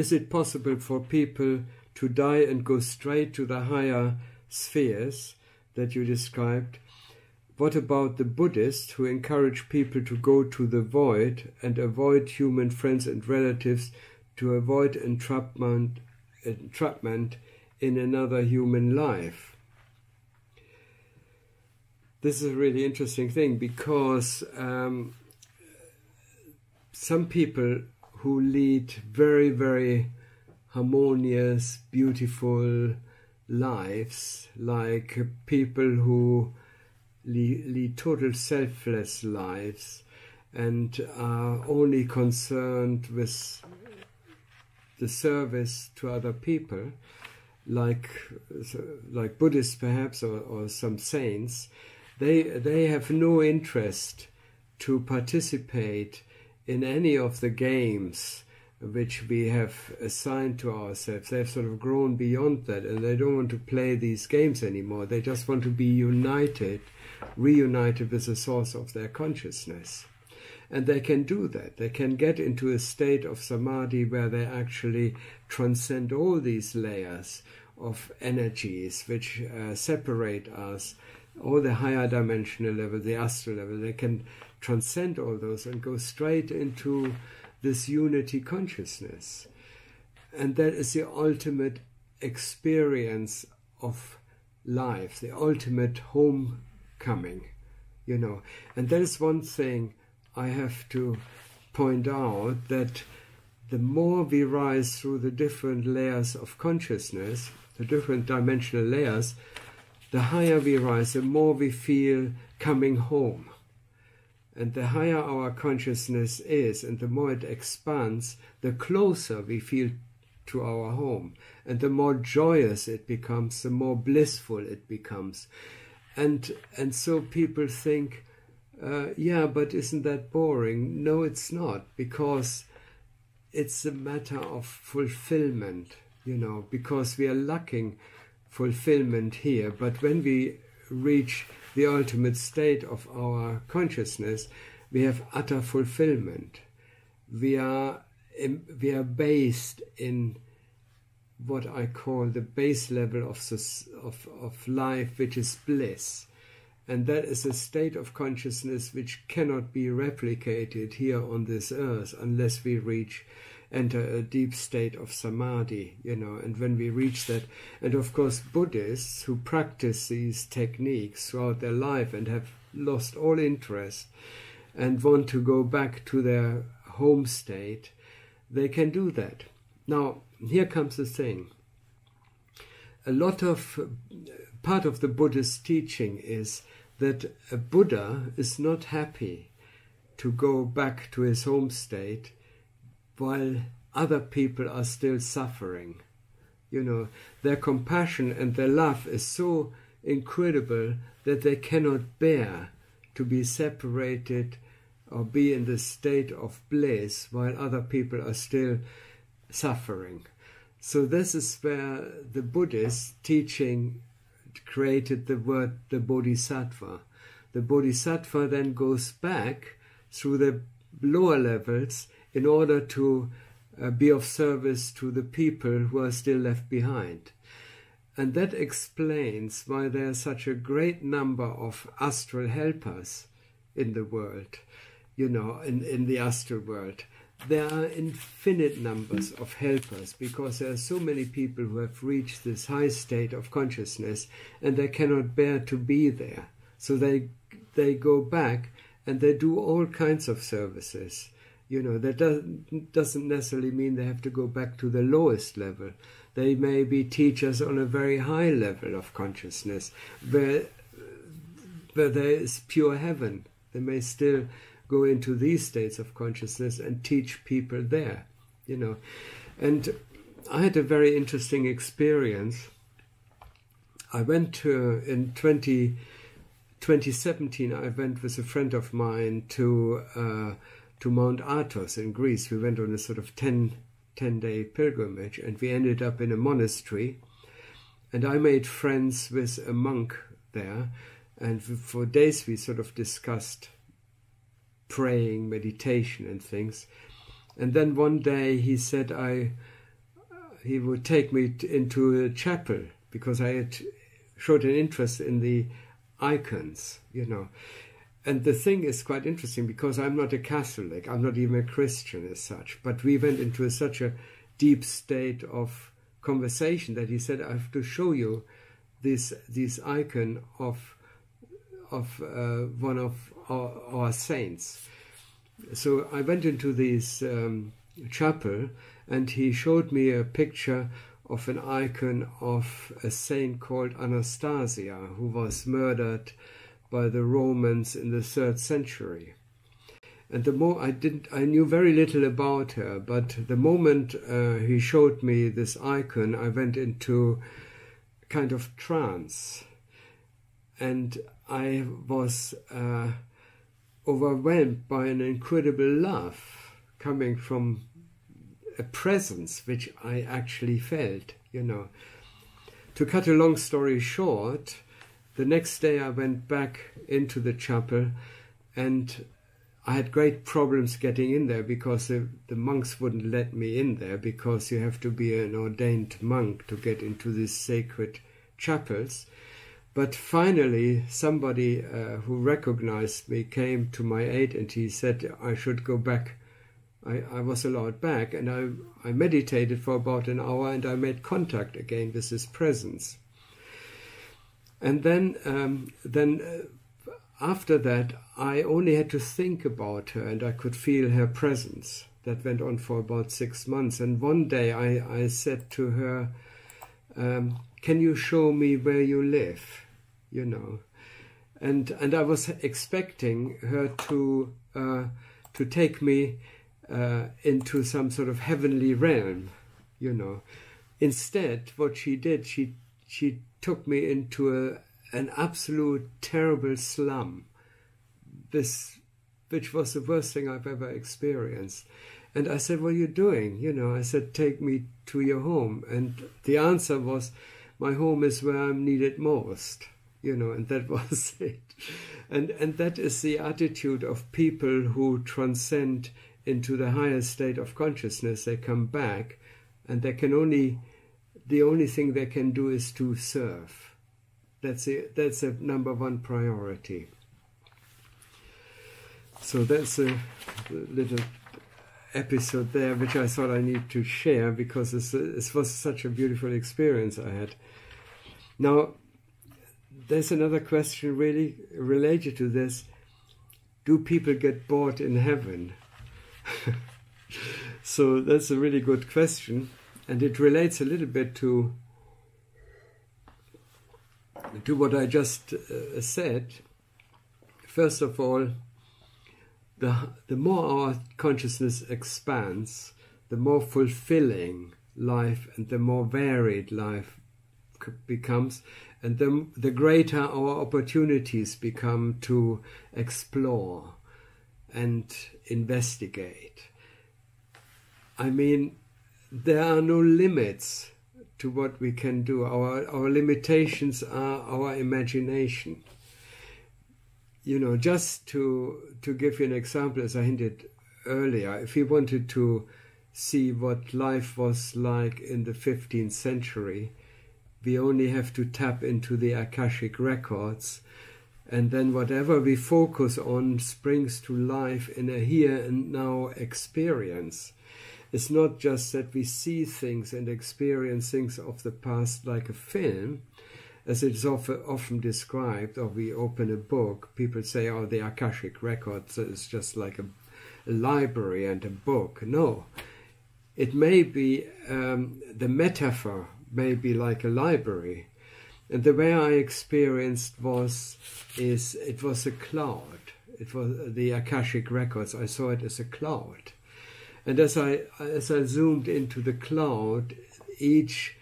is it possible for people to die and go straight to the higher spheres that you described? What about the Buddhists who encourage people to go to the void and avoid human friends and relatives, to avoid entrapment in another human life? This is a really interesting thing, because some people who lead very, very harmonious, beautiful lives, like people who lead total selfless lives and are only concerned with the service to other people, like Buddhists perhaps, or some saints, they have no interest to participate in any of the games which we have assigned to ourselves. They've sort of grown beyond that, and they don't want to play these games anymore. They just want to be reunited with the source of their consciousness. And they can do that. They can get into a state of samadhi where they actually transcend all these layers of energies which separate us, all the higher dimensional level, the astral level. They can transcend all those and go straight into this unity consciousness. And that is the ultimate experience of life, the ultimate homecoming, you know. And that is one thing I have to point out, that the more we rise through the different layers of consciousness, the different dimensional layers, the higher we rise, the more we feel coming home. And the higher our consciousness is, and the more it expands, the closer we feel to our home. And the more joyous it becomes, the more blissful it becomes. And so people think, yeah, but isn't that boring? No, it's not, because it's a matter of fulfillment, you know, because we are lacking fulfillment here. But when we reach the ultimate state of our consciousness, we have utter fulfillment. We are based in what I call the base level of life, which is bliss. And that is a state of consciousness which cannot be replicated here on this earth unless we enter a deep state of samadhi, you know. And when we reach that, and of course Buddhists who practice these techniques throughout their life and have lost all interest and want to go back to their home state, they can do that. Now, here comes the thing. Part of the Buddhist teaching is that a Buddha is not happy to go back to his home state while other people are still suffering. You know, their compassion and their love is so incredible that they cannot bear to be separated or be in the state of bliss while other people are still suffering. So this is where the Buddhist teaching created the word the Bodhisattva. The Bodhisattva then goes back through the lower levels in order to be of service to the people who are still left behind. And that explains why there are such a great number of astral helpers in the world, you know, in the astral world. There are infinite numbers of helpers because there are so many people who have reached this high state of consciousness and they cannot bear to be there. So they go back and they do all kinds of services. You know, that doesn't necessarily mean they have to go back to the lowest level. They may be teachers on a very high level of consciousness where there is pure heaven. They may still go into these states of consciousness and teach people there, you know. And I had a very interesting experience. I went in 2017, I went with a friend of mine to Mount Athos in Greece. We went on a sort of 10-day pilgrimage, and we ended up in a monastery. And I made friends with a monk there, and for days we sort of discussed praying, meditation and things. And then one day he said, I he would take me into a chapel because I had showed an interest in the icons, you know. And the thing is quite interesting because I'm not a Catholic, I'm not even a Christian as such, but we went into such a deep state of conversation that he said, I have to show you this icon of one of our saints. So I went into this chapel, and he showed me a picture of an icon of a saint called Anastasia, who was murdered by the Romans in the 3rd century. And the more I knew very little about her, but the moment he showed me this icon, I went into kind of trance, and I was overwhelmed by an incredible love coming from a presence which I actually felt, you know. To cut a long story short, the next day I went back into the chapel, and I had great problems getting in there because the monks wouldn't let me in there, because you have to be an ordained monk to get into these sacred chapels. But finally somebody who recognized me came to my aid, and he said I should go back. I was allowed back, and I meditated for about an hour, and I made contact again with his presence. And then after that, I only had to think about her, and I could feel her presence. That went on for about 6 months. And one day I said to her, can you show me where you live? You know, and I was expecting her to take me into some sort of heavenly realm, you know. Instead, what she did, she took me into an absolute terrible slum, which was the worst thing I've ever experienced. And I said, what are you doing? You know, I said, take me to your home. And the answer was, my home is where I'm needed most, you know, and that was it. And that is the attitude of people who transcend into the higher state of consciousness. They come back, and the only thing they can do is to serve. That's a number one priority. So that's a little episode there, which I thought I need to share because this was such a beautiful experience I had. Now, there's another question really related to this. Do people get bored in heaven? So that's a really good question, and it relates a little bit to what I just said. First of all, the more our consciousness expands, the more fulfilling life and the more varied life becomes, and the greater our opportunities become to explore and investigate. I mean, there are no limits to what we can do. Our limitations are our imagination. You know, just to give you an example, as I hinted earlier, if we wanted to see what life was like in the 15th century, we only have to tap into the Akashic Records, and then whatever we focus on springs to life in a here and now experience. It's not just that we see things and experience things of the past like a film, as it's often described, or we open a book, people say, oh, the Akashic Records is just like a library and a book. No, it may be, the metaphor may be like a library. And the way I experienced it was a cloud. It was the Akashic Records. I saw it as a cloud. And as I zoomed into the cloud, each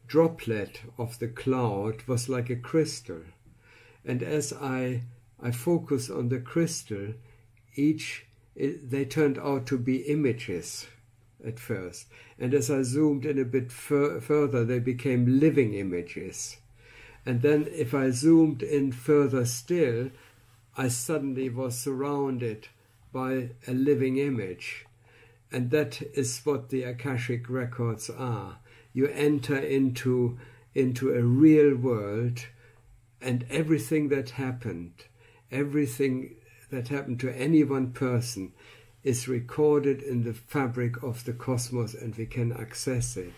droplet of the cloud was like a crystal. And as I focused on the crystal, they turned out to be images at first. And as I zoomed in a bit further, they became living images. And then if I zoomed in further still, I suddenly was surrounded by a living image. And that is what the Akashic Records are. you enter into a real world, and everything that happened to any one person is recorded in the fabric of the cosmos, and we can access it.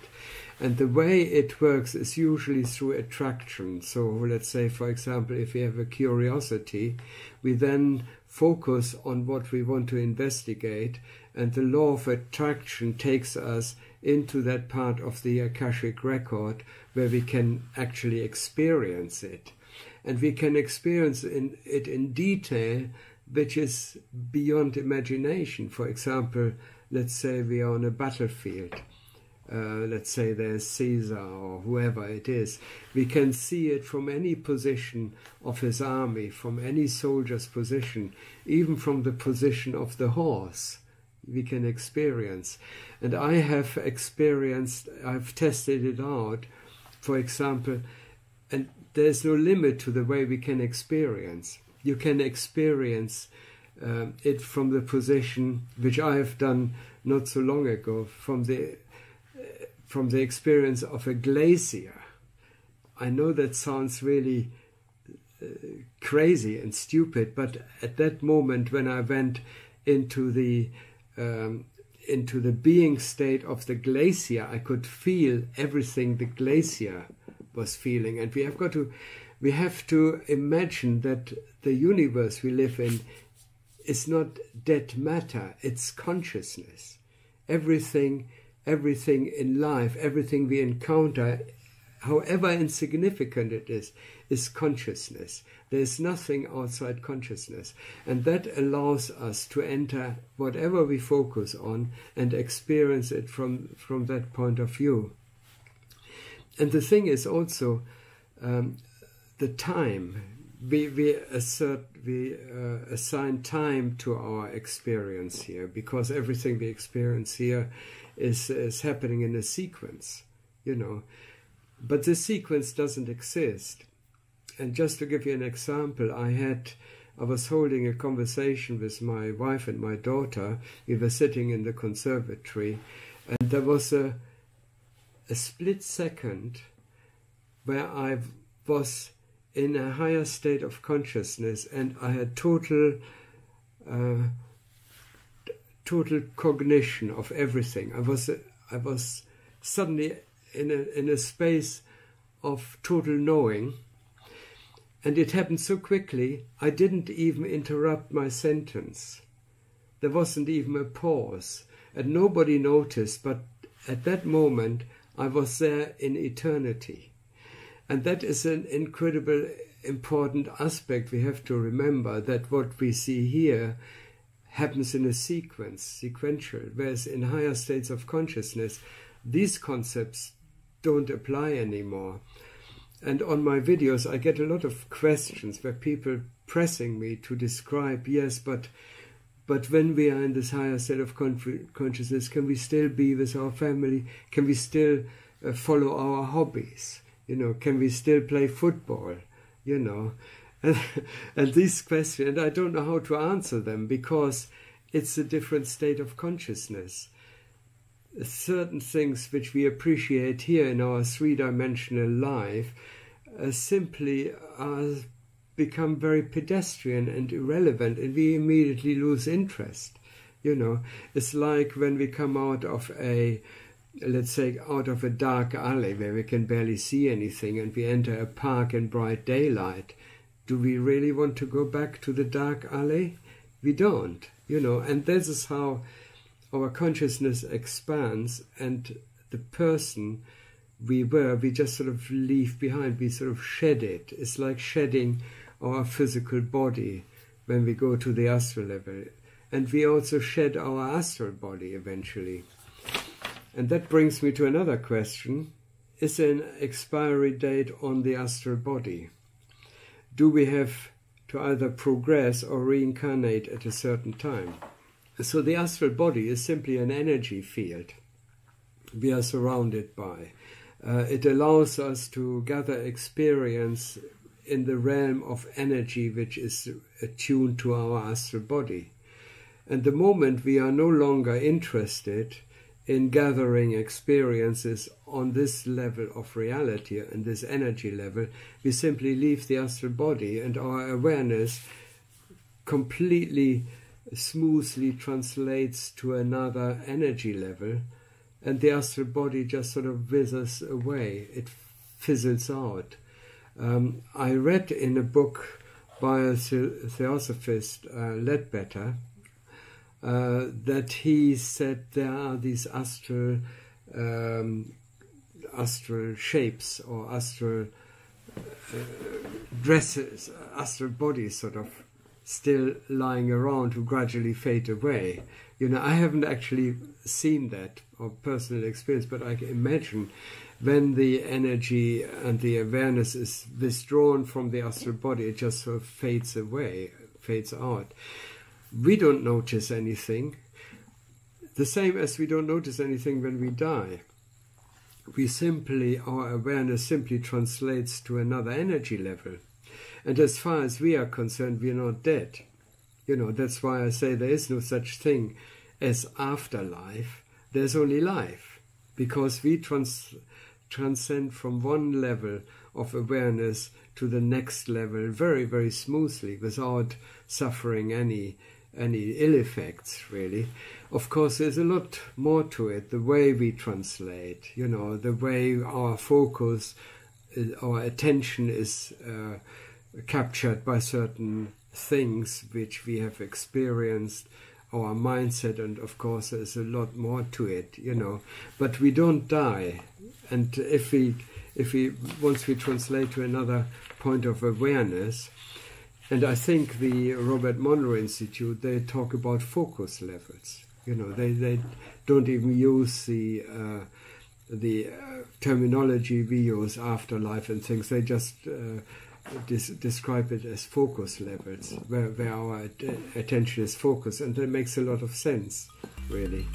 And the way it works is usually through attraction. So let's say, for example, if we have a curiosity, we then focus on what we want to investigate, and the law of attraction takes us into that part of the Akashic record where we can actually experience it. And we can experience it in detail, which is beyond imagination. For example, let's say we are on a battlefield. Let's say there's Caesar or whoever it is. We can see it from any position of his army, from any soldier's position, even from the position of the horse. We can experience. And I have experienced, I've tested it out, for example, and there's no limit to the way we can experience. You can experience it from the position, which I have done not so long ago, from the experience of a glacier. I know that sounds really crazy and stupid, but at that moment when I went into the being state of the glacier, I could feel everything the glacier was feeling. And we have to imagine that the universe we live in is not dead matter, it's consciousness. Everything in life, everything we encounter, however insignificant it is consciousness. There's nothing outside consciousness. And that allows us to enter whatever we focus on and experience it from that point of view. And the thing is also the time. We assign time to our experience here, because everything we experience here is happening in a sequence, you know. But the sequence doesn't exist. And just to give you an example, I was holding a conversation with my wife and my daughter. We were sitting in the conservatory, and there was a split second where I was in a higher state of consciousness, and I had total cognition of everything. I was suddenly in a space of total knowing, and it happened so quickly I didn't even interrupt my sentence. There wasn't even a pause, and nobody noticed, but at that moment I was there in eternity. And that is an incredible important aspect we have to remember, that what we see here happens in a sequential, whereas in higher states of consciousness, these concepts don't apply anymore. And on my videos, I get a lot of questions where people pressing me to describe, yes, but when we are in this higher state of consciousness, can we still be with our family? Can we still follow our hobbies? You know, can we still play football? You know, and these questions, and I don't know how to answer them, because it's a different state of consciousness. Certain things which we appreciate here in our three-dimensional life simply become very pedestrian and irrelevant, and we immediately lose interest. You know, it's like when we come out of let's say, out of a dark alley where we can barely see anything, and we enter a park in bright daylight. Do we really want to go back to the dark alley? We don't, you know, and this is how our consciousness expands, and the person we were, we just sort of leave behind, we sort of shed it. It's like shedding our physical body when we go to the astral level. And we also shed our astral body eventually. And that brings me to another question. Is there an expiry date on the astral body? Do we have to either progress or reincarnate at a certain time? So the astral body is simply an energy field we are surrounded by. It allows us to gather experience in the realm of energy which is attuned to our astral body. And the moment we are no longer interested in gathering experiences on this level of reality and this energy level, we simply leave the astral body, and our awareness completely smoothly translates to another energy level, and the astral body just sort of withers away. It fizzles out. I read in a book by a theosophist, Ledbetter, that he said there are these astral shapes or astral dresses, astral bodies sort of still lying around who gradually fade away. You know, I haven't actually seen that or personal experience, but I can imagine when the energy and the awareness is withdrawn from the astral body, it just sort of fades away, fades out. We don't notice anything, the same as we don't notice anything when we die. Our awareness simply translates to another energy level. And as far as we are concerned, we are not dead. You know, that's why I say there is no such thing as afterlife. There's only life, because we transcend from one level of awareness to the next level very, very smoothly without suffering any ill effects, really. Of course, there's a lot more to it, the way we translate, you know, the way our focus, our attention is captured by certain things which we have experienced, our mindset, and of course there's a lot more to it, you know. But we don't die, and if we once we translate to another point of awareness, and I think the Robert Monroe Institute, they talk about focus levels. You know, they don't even use the terminology we use, afterlife and things. They just describe it as focus levels, where our attention is focused, and that makes a lot of sense, really.